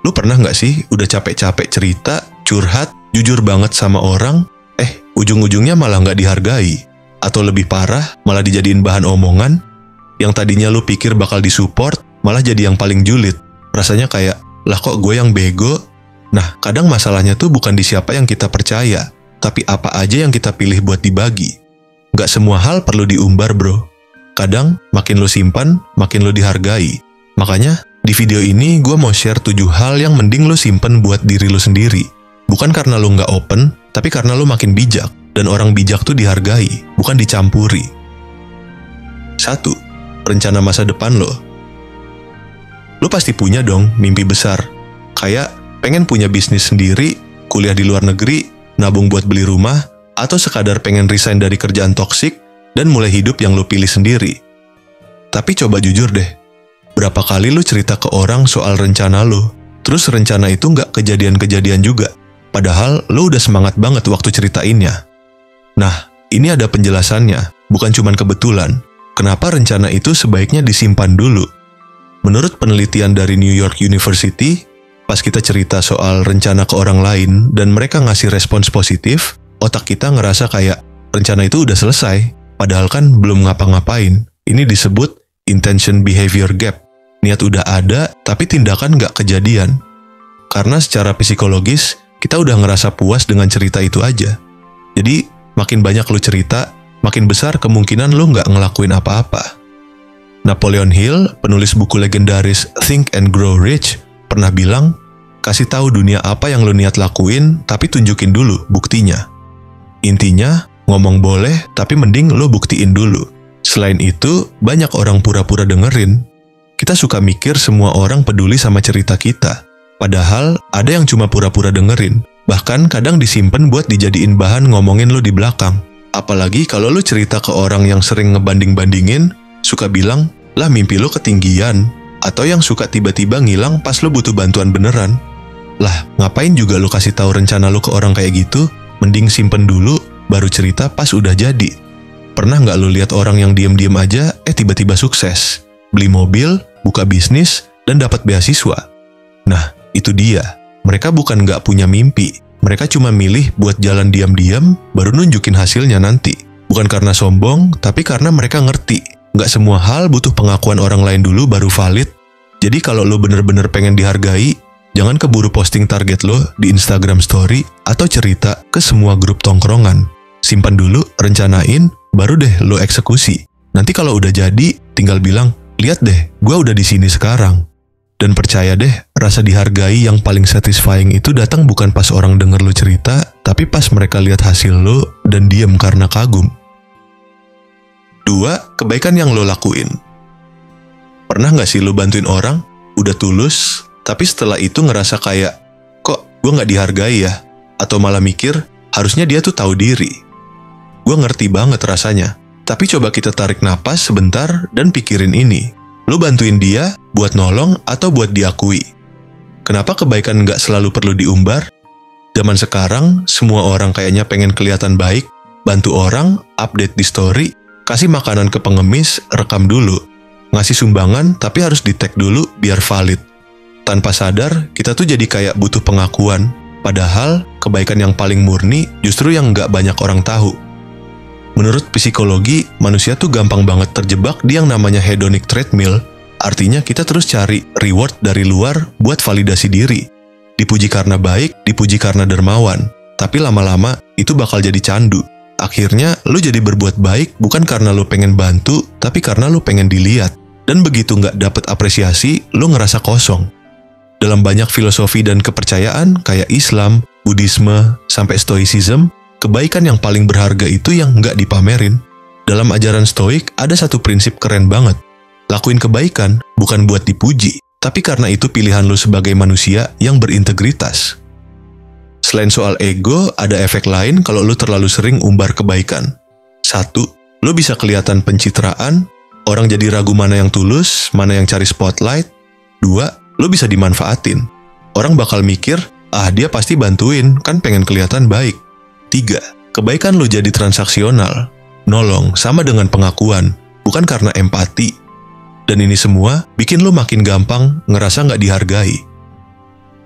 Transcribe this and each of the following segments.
Lu pernah nggak sih udah capek-capek cerita, curhat, jujur banget sama orang, ujung-ujungnya malah nggak dihargai? Atau lebih parah, malah dijadiin bahan omongan? Yang tadinya lu pikir bakal disupport, malah jadi yang paling julid. Rasanya kayak, lah kok gue yang bego? Nah, kadang masalahnya tuh bukan di siapa yang kita percaya, tapi apa aja yang kita pilih buat dibagi. Nggak semua hal perlu diumbar, bro. Kadang, makin lu simpan, makin lu dihargai. Makanya, di video ini gue mau share 7 hal yang mending lu simpen buat diri lu sendiri. Bukan karena lu nggak open, tapi karena lu makin bijak. Dan orang bijak tuh dihargai, bukan dicampuri. 1. Rencana masa depan lo. Lu pasti punya dong mimpi besar. Kayak pengen punya bisnis sendiri, kuliah di luar negeri, nabung buat beli rumah, atau sekadar pengen resign dari kerjaan toksik dan mulai hidup yang lu pilih sendiri. Tapi coba jujur deh, berapa kali lu cerita ke orang soal rencana lu, terus rencana itu nggak kejadian-kejadian juga, padahal lu udah semangat banget waktu ceritainnya. Nah, ini ada penjelasannya, bukan cuman kebetulan. Kenapa rencana itu sebaiknya disimpan dulu? Menurut penelitian dari New York University, pas kita cerita soal rencana ke orang lain dan mereka ngasih respons positif, otak kita ngerasa kayak rencana itu udah selesai, padahal kan belum ngapa-ngapain. Ini disebut intention behavior gap. Niat udah ada, tapi tindakan nggak kejadian. Karena secara psikologis, kita udah ngerasa puas dengan cerita itu aja. Jadi, makin banyak lu cerita, makin besar kemungkinan lu nggak ngelakuin apa-apa. Napoleon Hill, penulis buku legendaris Think and Grow Rich, pernah bilang, kasih tahu dunia apa yang lu niat lakuin, tapi tunjukin dulu buktinya. Intinya, ngomong boleh, tapi mending lu buktiin dulu. Selain itu, banyak orang pura-pura dengerin. Kita suka mikir semua orang peduli sama cerita kita. Padahal, ada yang cuma pura-pura dengerin. Bahkan kadang disimpan buat dijadiin bahan ngomongin lu di belakang. Apalagi kalau lu cerita ke orang yang sering ngebanding-bandingin, suka bilang, lah mimpi lu ketinggian. Atau yang suka tiba-tiba ngilang pas lu butuh bantuan beneran. Lah, ngapain juga lu kasih tahu rencana lu ke orang kayak gitu? Mending simpen dulu, baru cerita pas udah jadi. Pernah nggak lu lihat orang yang diem-diem aja, tiba-tiba sukses? Beli mobil, buka bisnis, dan dapat beasiswa. Nah, itu dia. Mereka bukan nggak punya mimpi. Mereka cuma milih buat jalan diam-diam, baru nunjukin hasilnya nanti. Bukan karena sombong, tapi karena mereka ngerti. Nggak semua hal butuh pengakuan orang lain dulu baru valid. Jadi kalau lo bener-bener pengen dihargai, jangan keburu posting target lo di Instagram story atau cerita ke semua grup tongkrongan. Simpan dulu, rencanain, baru deh lo eksekusi. Nanti kalau udah jadi, tinggal bilang, lihat deh, gue udah di sini sekarang. Dan percaya deh, rasa dihargai yang paling satisfying itu datang bukan pas orang denger lo cerita, tapi pas mereka lihat hasil lo dan diem karena kagum. 2. Kebaikan yang lo lakuin. Pernah gak sih lo bantuin orang, udah tulus, tapi setelah itu ngerasa kayak, kok gue gak dihargai ya? Atau malah mikir, harusnya dia tuh tahu diri. Gue ngerti banget rasanya, tapi coba kita tarik napas sebentar dan pikirin ini. Lo bantuin dia buat nolong atau buat diakui? Kenapa kebaikan gak selalu perlu diumbar? Zaman sekarang, semua orang kayaknya pengen kelihatan baik, bantu orang, update di story, kasih makanan ke pengemis, rekam dulu. Ngasih sumbangan tapi harus di-tag dulu biar valid. Tanpa sadar, kita tuh jadi kayak butuh pengakuan. Padahal, kebaikan yang paling murni justru yang gak banyak orang tahu. Menurut psikologi, manusia tuh gampang banget terjebak di yang namanya hedonic treadmill. Artinya kita terus cari reward dari luar buat validasi diri. Dipuji karena baik, dipuji karena dermawan. Tapi lama-lama, itu bakal jadi candu. Akhirnya, lu jadi berbuat baik bukan karena lu pengen bantu, tapi karena lu pengen dilihat. Dan begitu nggak dapet apresiasi, lu ngerasa kosong. Dalam banyak filosofi dan kepercayaan, kayak Islam, Buddhisme, sampai Stoicism, kebaikan yang paling berharga itu yang nggak dipamerin. Dalam ajaran Stoik, ada satu prinsip keren banget. Lakuin kebaikan bukan buat dipuji, tapi karena itu pilihan lu sebagai manusia yang berintegritas. Selain soal ego, ada efek lain kalau lu terlalu sering umbar kebaikan. 1. Lu bisa kelihatan pencitraan, orang jadi ragu mana yang tulus, mana yang cari spotlight. 2. Lu bisa dimanfaatin. Orang bakal mikir, dia pasti bantuin, kan pengen kelihatan baik. 3. Kebaikan lu jadi transaksional. Nolong sama dengan pengakuan, bukan karena empati. Dan ini semua bikin lu makin gampang ngerasa nggak dihargai.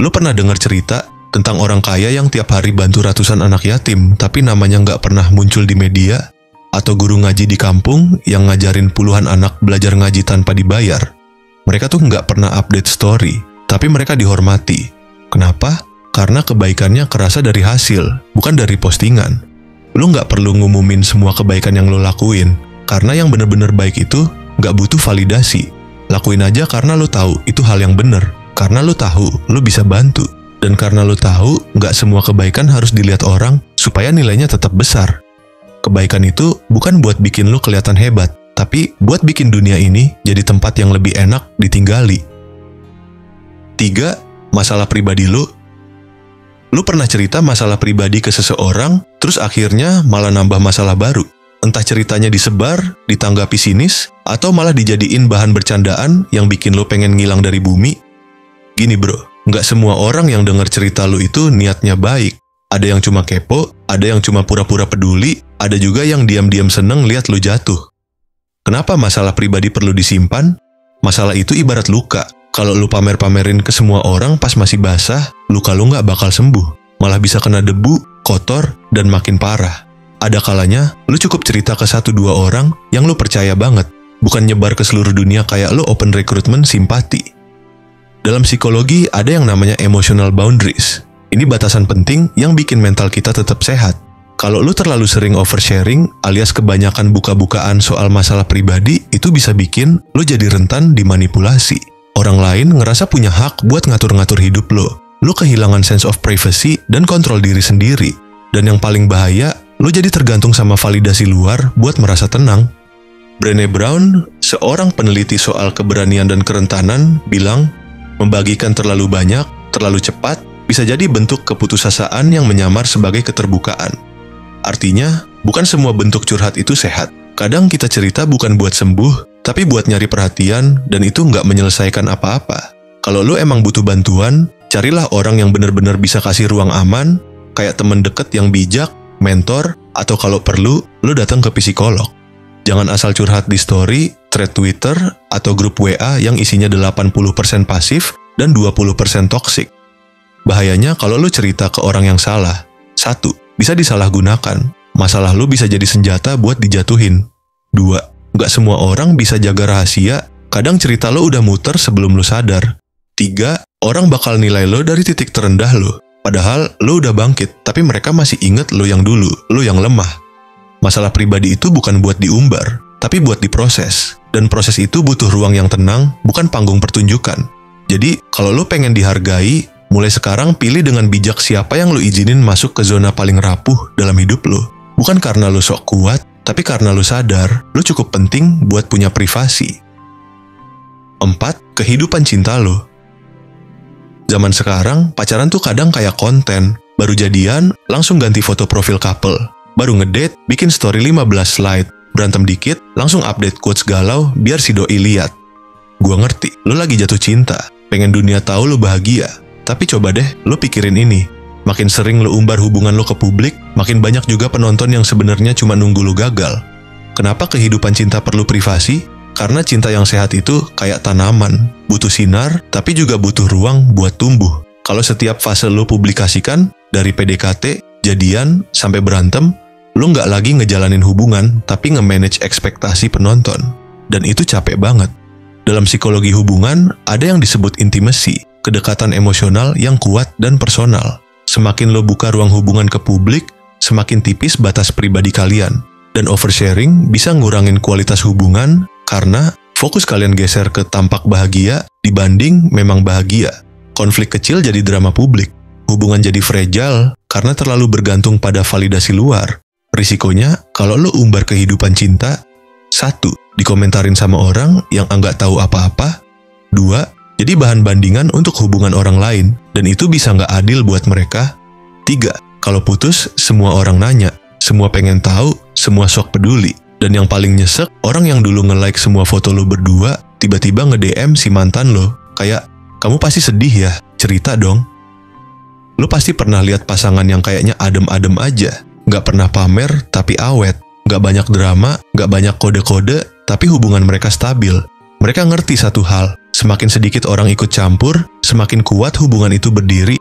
Lu pernah dengar cerita tentang orang kaya yang tiap hari bantu ratusan anak yatim, tapi namanya nggak pernah muncul di media? Atau guru ngaji di kampung yang ngajarin puluhan anak belajar ngaji tanpa dibayar? Mereka tuh nggak pernah update story, tapi mereka dihormati. Kenapa? Karena kebaikannya kerasa dari hasil, bukan dari postingan. Lu nggak perlu ngumumin semua kebaikan yang lu lakuin, karena yang bener-bener baik itu nggak butuh validasi. Lakuin aja karena lu tahu itu hal yang bener, karena lu tahu lu bisa bantu, dan karena lu tahu nggak semua kebaikan harus dilihat orang supaya nilainya tetap besar. Kebaikan itu bukan buat bikin lu kelihatan hebat, tapi buat bikin dunia ini jadi tempat yang lebih enak ditinggali. 3. Masalah pribadi lu. Lu pernah cerita masalah pribadi ke seseorang, terus akhirnya malah nambah masalah baru. Entah ceritanya disebar, ditanggapi sinis, atau malah dijadiin bahan bercandaan yang bikin lu pengen ngilang dari bumi. Gini bro, nggak semua orang yang denger cerita lu itu niatnya baik. Ada yang cuma kepo, ada yang cuma pura-pura peduli, ada juga yang diam-diam seneng lihat lu jatuh. Kenapa masalah pribadi perlu disimpan? Masalah itu ibarat luka. Kalau lu pamer-pamerin ke semua orang pas masih basah, luka lu nggak bakal sembuh. Malah bisa kena debu, kotor, dan makin parah. Ada kalanya, lu cukup cerita ke 1-2 orang yang lu percaya banget. Bukan nyebar ke seluruh dunia kayak lu open recruitment simpati. Dalam psikologi ada yang namanya emotional boundaries. Ini batasan penting yang bikin mental kita tetap sehat. Kalau lu terlalu sering oversharing alias kebanyakan buka-bukaan soal masalah pribadi, itu bisa bikin lu jadi rentan dimanipulasi. Orang lain ngerasa punya hak buat ngatur-ngatur hidup lo. Lu kehilangan sense of privacy dan kontrol diri sendiri. Dan yang paling bahaya, lu jadi tergantung sama validasi luar buat merasa tenang. Brené Brown, seorang peneliti soal keberanian dan kerentanan, bilang, membagikan terlalu banyak, terlalu cepat, bisa jadi bentuk keputusasaan yang menyamar sebagai keterbukaan. Artinya, bukan semua bentuk curhat itu sehat. Kadang kita cerita bukan buat sembuh, tapi buat nyari perhatian, dan itu nggak menyelesaikan apa-apa. Kalau lu emang butuh bantuan, carilah orang yang benar-benar bisa kasih ruang aman, kayak temen deket yang bijak, mentor, atau kalau perlu, lu datang ke psikolog. Jangan asal curhat di story, thread Twitter, atau grup WA yang isinya 80% pasif dan 20% toksik. Bahayanya kalau lu cerita ke orang yang salah. 1. Bisa disalahgunakan. Masalah lu bisa jadi senjata buat dijatuhin. 2. Nggak semua orang bisa jaga rahasia, kadang cerita lo udah muter sebelum lo sadar. 3. Orang bakal nilai lo dari titik terendah lo. Padahal lo udah bangkit, tapi mereka masih inget lo yang dulu, lo yang lemah. Masalah pribadi itu bukan buat diumbar, tapi buat diproses. Dan proses itu butuh ruang yang tenang, bukan panggung pertunjukan. Jadi, kalau lo pengen dihargai, mulai sekarang pilih dengan bijak siapa yang lo izinin masuk ke zona paling rapuh dalam hidup lo. Bukan karena lo sok kuat, tapi karena lu sadar, lu cukup penting buat punya privasi. 4. Kehidupan cinta lu. Zaman sekarang, pacaran tuh kadang kayak konten. Baru jadian, langsung ganti foto profil couple. Baru ngedate, bikin story 15 slide. Berantem dikit, langsung update quotes galau biar si doi lihat. Gua ngerti, lu lagi jatuh cinta. Pengen dunia tahu lu bahagia. Tapi coba deh, lu pikirin ini. Makin sering lu umbar hubungan lu ke publik, makin banyak juga penonton yang sebenarnya cuma nunggu lu gagal. Kenapa kehidupan cinta perlu privasi? Karena cinta yang sehat itu kayak tanaman, butuh sinar, tapi juga butuh ruang buat tumbuh. Kalau setiap fase lu publikasikan, dari PDKT, jadian, sampai berantem, lu nggak lagi ngejalanin hubungan, tapi nge-manage ekspektasi penonton. Dan itu capek banget. Dalam psikologi hubungan, ada yang disebut intimacy, kedekatan emosional yang kuat dan personal. Semakin lo buka ruang hubungan ke publik, semakin tipis batas pribadi kalian. Dan oversharing bisa ngurangin kualitas hubungan karena fokus kalian geser ke tampak bahagia dibanding memang bahagia. Konflik kecil jadi drama publik. Hubungan jadi fragile karena terlalu bergantung pada validasi luar. Risikonya, kalau lo umbar kehidupan cinta, 1. Dikomentarin sama orang yang nggak tahu apa-apa. 2. Jadi bahan bandingan untuk hubungan orang lain, dan itu bisa nggak adil buat mereka. 3. Kalau putus, semua orang nanya, semua pengen tahu, semua sok peduli. Dan yang paling nyesek, orang yang dulu nge-like semua foto lo berdua, tiba-tiba nge-DM si mantan lo, kayak, kamu pasti sedih ya, cerita dong. Lo pasti pernah lihat pasangan yang kayaknya adem-adem aja, nggak pernah pamer tapi awet, nggak banyak drama, nggak banyak kode-kode, tapi hubungan mereka stabil. Mereka ngerti satu hal, Semakin sedikit orang ikut campur, semakin kuat hubungan itu berdiri.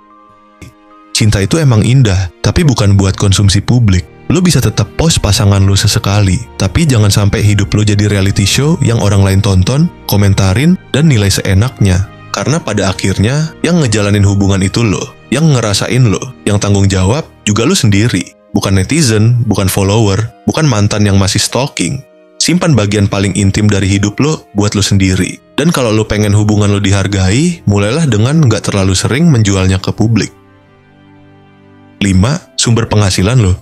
Cinta itu emang indah, tapi bukan buat konsumsi publik. Lu bisa tetap post pasangan lu sesekali, tapi jangan sampai hidup lu jadi reality show yang orang lain tonton, komentarin, dan nilai seenaknya. Karena pada akhirnya, yang ngejalanin hubungan itu lo, yang ngerasain lo, yang tanggung jawab juga lu sendiri. Bukan netizen, bukan follower, bukan mantan yang masih stalking. Simpan bagian paling intim dari hidup lo buat lo sendiri. Dan kalau lo pengen hubungan lo dihargai, mulailah dengan nggak terlalu sering menjualnya ke publik. 5. Sumber penghasilan lo.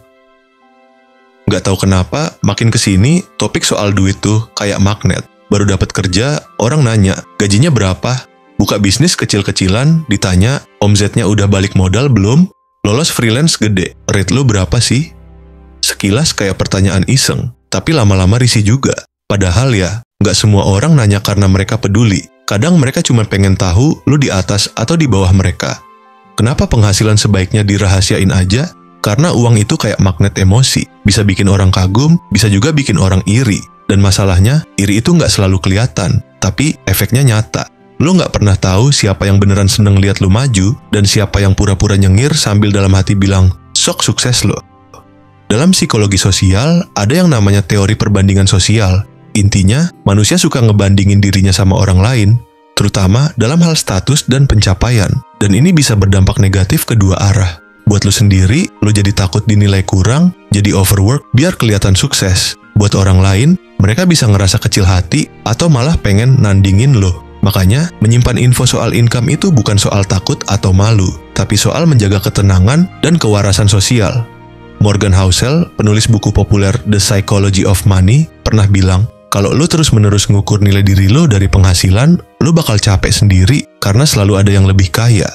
Nggak tahu kenapa, makin kesini, topik soal duit tuh kayak magnet. Baru dapat kerja, orang nanya, gajinya berapa? Buka bisnis kecil-kecilan, ditanya, omzetnya udah balik modal belum? Lolos freelance gede, rate lo berapa sih? Sekilas kayak pertanyaan iseng, tapi lama-lama risih juga. Padahal ya, nggak semua orang nanya karena mereka peduli. Kadang mereka cuma pengen tahu lo di atas atau di bawah mereka. Kenapa penghasilan sebaiknya dirahasiain aja? Karena uang itu kayak magnet emosi. Bisa bikin orang kagum, bisa juga bikin orang iri. Dan masalahnya, iri itu nggak selalu kelihatan, tapi efeknya nyata. Lo nggak pernah tahu siapa yang beneran seneng lihat lo maju, dan siapa yang pura-pura nyengir sambil dalam hati bilang, sok sukses lo. Dalam psikologi sosial, ada yang namanya teori perbandingan sosial. Intinya, manusia suka ngebandingin dirinya sama orang lain, terutama dalam hal status dan pencapaian. Dan ini bisa berdampak negatif kedua arah. Buat lo sendiri, lo jadi takut dinilai kurang, jadi overwork biar kelihatan sukses. Buat orang lain, mereka bisa ngerasa kecil hati atau malah pengen nandingin lo. Makanya, menyimpan info soal income itu bukan soal takut atau malu, tapi soal menjaga ketenangan dan kewarasan sosial. Morgan Housel, penulis buku populer The Psychology of Money, pernah bilang, kalau lo terus-menerus ngukur nilai diri lo dari penghasilan, lo bakal capek sendiri karena selalu ada yang lebih kaya.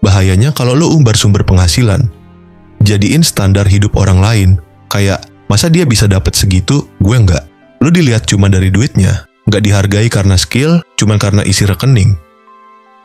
Bahayanya kalau lo umbar sumber penghasilan. Jadiin standar hidup orang lain, kayak, masa dia bisa dapat segitu, gue nggak. Lo dilihat cuma dari duitnya. Nggak dihargai karena skill, cuma karena isi rekening.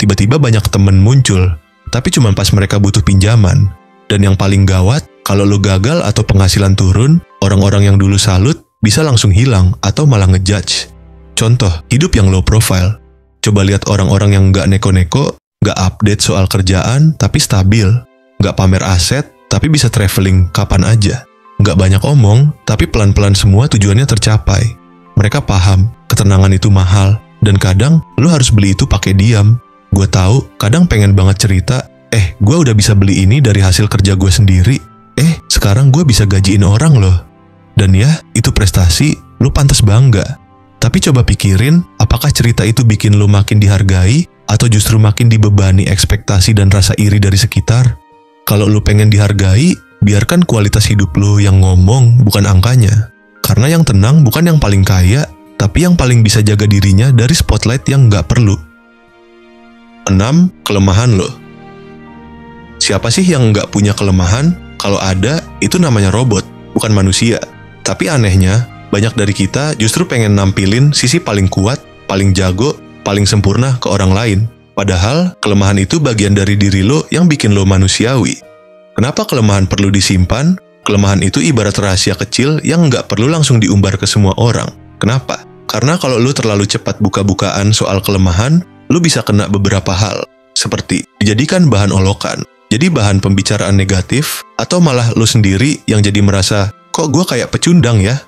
Tiba-tiba banyak temen muncul, tapi cuma pas mereka butuh pinjaman. Dan yang paling gawat, kalau lo gagal atau penghasilan turun, orang-orang yang dulu salut bisa langsung hilang atau malah ngejudge. Contoh, hidup yang low profile. Coba lihat orang-orang yang nggak neko-neko, nggak update soal kerjaan, tapi stabil. Nggak pamer aset, tapi bisa traveling kapan aja. Nggak banyak omong, tapi pelan-pelan semua tujuannya tercapai. Mereka paham, ketenangan itu mahal, dan kadang lo harus beli itu pakai diam. Gue tahu, kadang pengen banget cerita, gue udah bisa beli ini dari hasil kerja gue sendiri. Sekarang gue bisa gajiin orang loh. Dan ya, itu prestasi, lo pantas bangga. Tapi coba pikirin, apakah cerita itu bikin lo makin dihargai, atau justru makin dibebani ekspektasi dan rasa iri dari sekitar? Kalau lo pengen dihargai, biarkan kualitas hidup lo yang ngomong, bukan angkanya. Karena yang tenang bukan yang paling kaya, tapi yang paling bisa jaga dirinya dari spotlight yang nggak perlu. 6. Kelemahan lo. Siapa sih yang nggak punya kelemahan? Kalau ada, itu namanya robot, bukan manusia. Tapi anehnya, banyak dari kita justru pengen nampilin sisi paling kuat, paling jago, paling sempurna ke orang lain. Padahal, kelemahan itu bagian dari diri lo yang bikin lo manusiawi. Kenapa kelemahan perlu disimpan? Kelemahan itu ibarat rahasia kecil yang nggak perlu langsung diumbar ke semua orang. Kenapa? Karena kalau lu terlalu cepat buka-bukaan soal kelemahan, lu bisa kena beberapa hal. Seperti dijadikan bahan olokan, jadi bahan pembicaraan negatif, atau malah lu sendiri yang jadi merasa, kok gue kayak pecundang ya?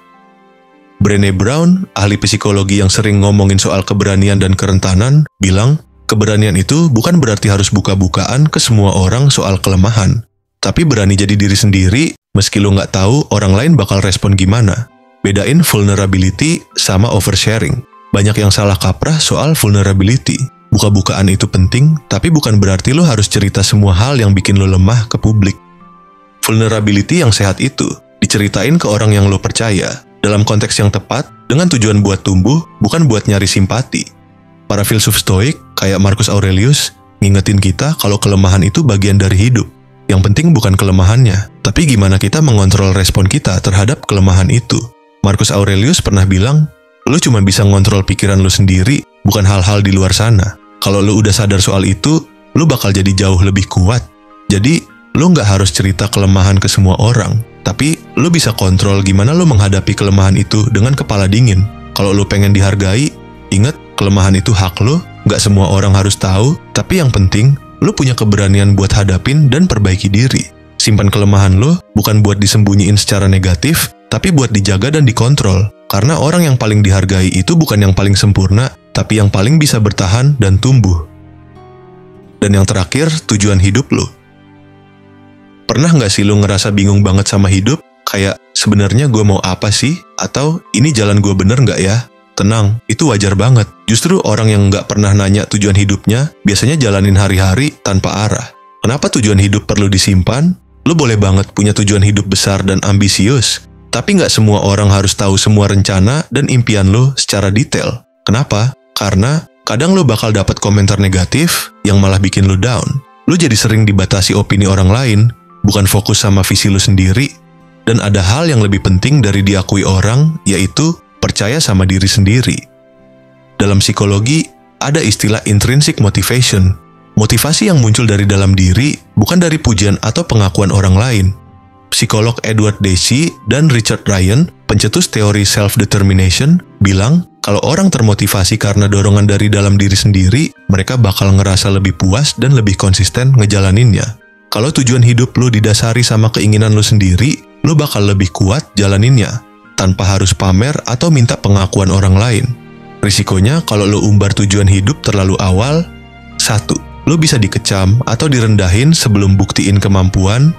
Brené Brown, ahli psikologi yang sering ngomongin soal keberanian dan kerentanan, bilang, keberanian itu bukan berarti harus buka-bukaan ke semua orang soal kelemahan. Tapi berani jadi diri sendiri, meski lo nggak tahu orang lain bakal respon gimana. Bedain vulnerability sama oversharing. Banyak yang salah kaprah soal vulnerability. Buka-bukaan itu penting, tapi bukan berarti lo harus cerita semua hal yang bikin lo lemah ke publik. Vulnerability yang sehat itu diceritain ke orang yang lo percaya, dalam konteks yang tepat, dengan tujuan buat tumbuh, bukan buat nyari simpati. Para filsuf stoik, kayak Marcus Aurelius, ngingetin kita kalau kelemahan itu bagian dari hidup. Yang penting bukan kelemahannya, tapi gimana kita mengontrol respon kita terhadap kelemahan itu. Marcus Aurelius pernah bilang, lu cuma bisa ngontrol pikiran lu sendiri, bukan hal-hal di luar sana. Kalau lu udah sadar soal itu, lu bakal jadi jauh lebih kuat. Jadi, lu nggak harus cerita kelemahan ke semua orang, tapi lu bisa kontrol gimana lu menghadapi kelemahan itu dengan kepala dingin. Kalau lu pengen dihargai, ingat kelemahan itu hak lu, Gak semua orang harus tahu, tapi yang penting, lo punya keberanian buat hadapin dan perbaiki diri. Simpan kelemahan lo bukan buat disembunyiin secara negatif, tapi buat dijaga dan dikontrol. Karena orang yang paling dihargai itu bukan yang paling sempurna, tapi yang paling bisa bertahan dan tumbuh. Dan yang terakhir, tujuan hidup lo. Pernah gak sih lo ngerasa bingung banget sama hidup? Kayak, sebenarnya gue mau apa sih? Atau, ini jalan gue bener gak ya? Tenang, itu wajar banget. Justru orang yang nggak pernah nanya tujuan hidupnya, biasanya jalanin hari-hari tanpa arah. Kenapa tujuan hidup perlu disimpan? Lo boleh banget punya tujuan hidup besar dan ambisius, tapi nggak semua orang harus tahu semua rencana dan impian lo secara detail. Kenapa? Karena kadang lo bakal dapat komentar negatif yang malah bikin lo down. Lo jadi sering dibatasi opini orang lain, bukan fokus sama visi lo sendiri, dan ada hal yang lebih penting dari diakui orang, yaitu percaya sama diri sendiri. Dalam psikologi, ada istilah intrinsic motivation. Motivasi yang muncul dari dalam diri, bukan dari pujian atau pengakuan orang lain. Psikolog Edward Deci dan Richard Ryan, pencetus teori self-determination, bilang kalau orang termotivasi karena dorongan dari dalam diri sendiri, mereka bakal ngerasa lebih puas dan lebih konsisten ngejalaninnya. Kalau tujuan hidup lo didasari sama keinginan lo sendiri, lo bakal lebih kuat jalaninnya, tanpa harus pamer atau minta pengakuan orang lain. Risikonya kalau lo umbar tujuan hidup terlalu awal, 1. Lo bisa dikecam atau direndahin sebelum buktiin kemampuan.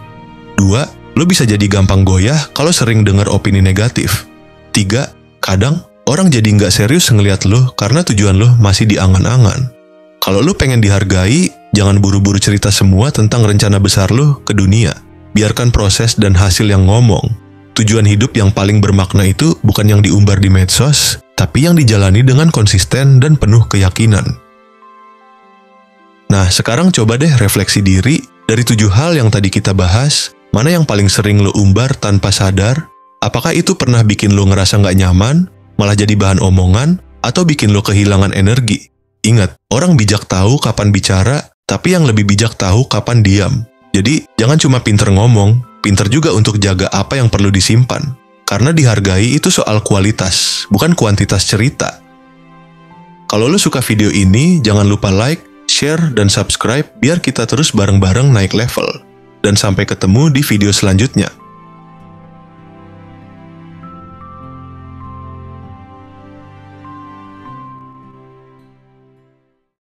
2. Lo bisa jadi gampang goyah kalau sering dengar opini negatif. 3. Kadang, orang jadi nggak serius ngeliat lo karena tujuan lo masih di angan-angan. Kalau lo pengen dihargai, jangan buru-buru cerita semua tentang rencana besar lo ke dunia. Biarkan proses dan hasil yang ngomong. Tujuan hidup yang paling bermakna itu bukan yang diumbar di medsos, tapi yang dijalani dengan konsisten dan penuh keyakinan. Nah, sekarang coba deh refleksi diri, dari 7 hal yang tadi kita bahas, mana yang paling sering lo umbar tanpa sadar? Apakah itu pernah bikin lo ngerasa nggak nyaman, malah jadi bahan omongan, atau bikin lo kehilangan energi? Ingat, orang bijak tahu kapan bicara, tapi yang lebih bijak tahu kapan diam. Jadi, jangan cuma pinter ngomong, pinter juga untuk jaga apa yang perlu disimpan. Karena dihargai itu soal kualitas, bukan kuantitas cerita. Kalau lo suka video ini, jangan lupa like, share, dan subscribe biar kita terus bareng-bareng naik level. Dan sampai ketemu di video selanjutnya.